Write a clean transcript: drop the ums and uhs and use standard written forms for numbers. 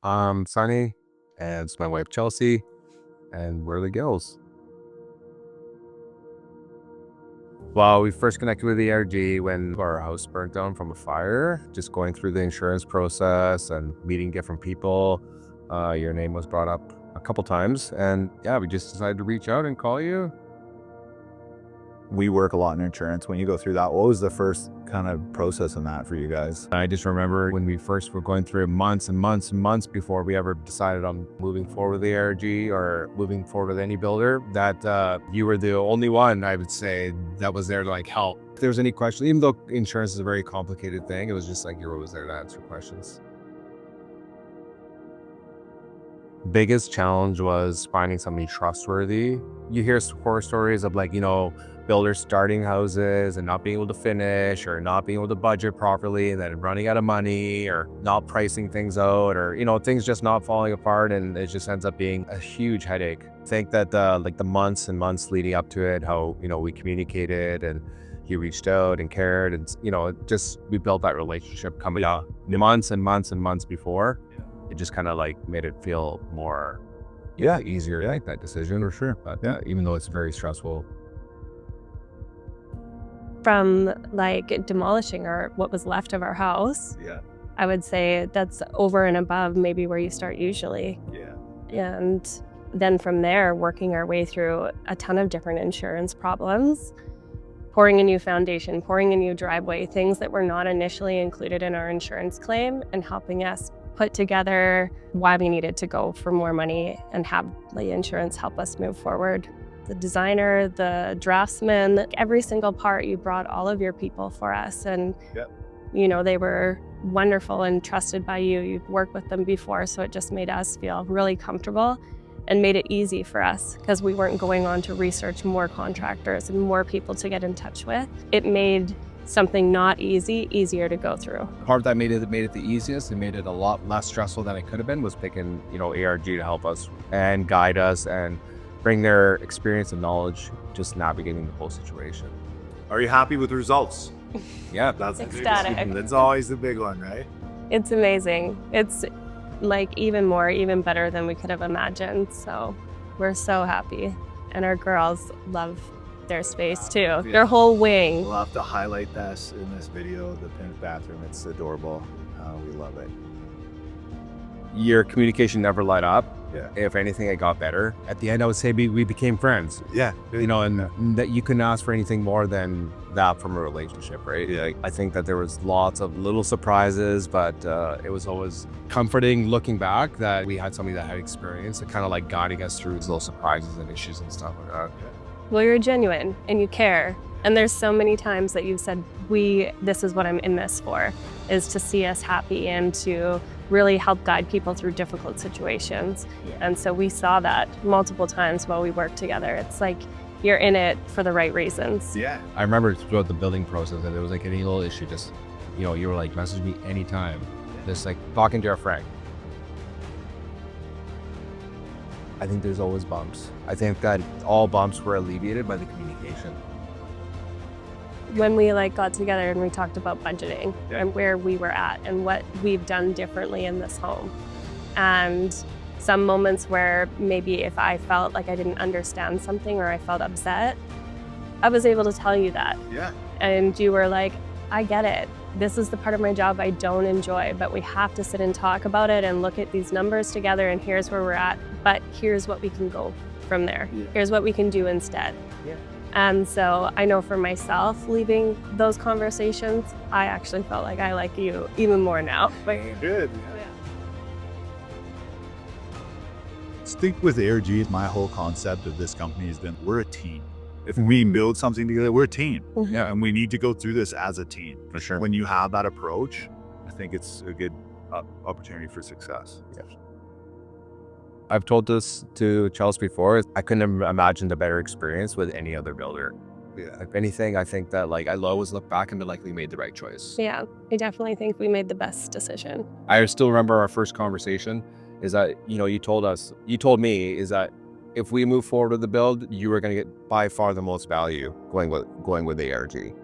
I'm Sunny, and it's my wife Chelsea, and we're the Gills. Well, we first connected with the ARG when our house burnt down from a fire, just going through the insurance process and meeting different people. Your name was brought up a couple times, and yeah, we just decided to reach out and call you. We work a lot in insurance. When you go through that, what was the first kind of process in that for you guys? I just remember when we first were going through months and months and months before we ever decided on moving forward with the ARG or moving forward with any builder, that you were the only one, I would say, that was there to like help. If there was any question, even though insurance is a very complicated thing, it was just like you were always there to answer questions. Biggest challenge was finding somebody trustworthy. You hear horror stories of builders starting houses and not being able to finish or not being able to budget properly and then running out of money or not pricing things out or, things just not falling apart, and it just ends up being a huge headache. I think that the months and months leading up to it, how, we communicated and he reached out and cared and, we built that relationship coming out months and months and months before. It just kind of made it feel more easier to make that decision. For sure. But yeah, even though it's very stressful. From demolishing what was left of our house, I would say that's over and above maybe where you start usually. And then from there, working our way through a ton of different insurance problems, pouring a new foundation, pouring a new driveway, things that were not initially included in our insurance claim, and helping us put together why we needed to go for more money and have the insurance help us move forward. The designer, the draftsman, every single part, you brought all of your people for us. And, they were wonderful and trusted by you. You've worked with them before, so it just made us feel really comfortable and made it easy for us because we weren't going on to research more contractors and more people to get in touch with. It made something not easy easier to go through. The part that made it the easiest and made it a lot less stressful than it could have been was picking, ARG to help us and guide us and bring their experience and knowledge just navigating the whole situation. Are you happy with the results? Yeah, that's ecstatic. That's always the big one, right? It's amazing. It's even better than we could have imagined. So we're so happy. And our girls love their space too. Their whole wing. We'll have to highlight this in this video, the pink bathroom. It's adorable. We love it. Your communication never let up. Yeah. If anything, it got better. At the end, I would say we became friends. Yeah. And that you couldn't ask for anything more than that from a relationship, right? Yeah. I think that there was lots of little surprises, but it was always comforting looking back that we had somebody that had experience and kind of guiding us through those little surprises and issues and stuff like that. Well, you're genuine and you care. And there's so many times that you've said, this is what I'm in this for, is to see us happy and to really help guide people through difficult situations. And so we saw that multiple times while we worked together. It's like you're in it for the right reasons. Yeah. I remember throughout the building process that there was any little issue, just, you were message me anytime. Just talking to our friend. I think there's always bumps. I think that all bumps were alleviated by the communication. When we got together and we talked about budgeting and where we were at and what we've done differently in this home. And some moments where maybe if I felt like I didn't understand something or I felt upset, I was able to tell you that. Yeah. And you were like, I get it. This is the part of my job I don't enjoy, but we have to sit and talk about it and look at these numbers together, and here's where we're at, but here's what we can go from there. Here's what we can do instead. And so I know for myself, leaving those conversations, I actually felt like I like you even more now. Good. Stick with ARG. My whole concept of this company has been we're a team. If we build something together, we're a team. Mm-hmm. And we need to go through this as a team. For sure. When you have that approach, I think it's a good opportunity for success. Yeah. I've told this to Chelsea before. I couldn't have imagined a better experience with any other builder. Yeah. If anything, I think that I'll always look back and be we made the right choice. Yeah, I definitely think we made the best decision. I still remember our first conversation is that, you told me is that if we move forward with the build, you were going to get by far the most value going with ARG.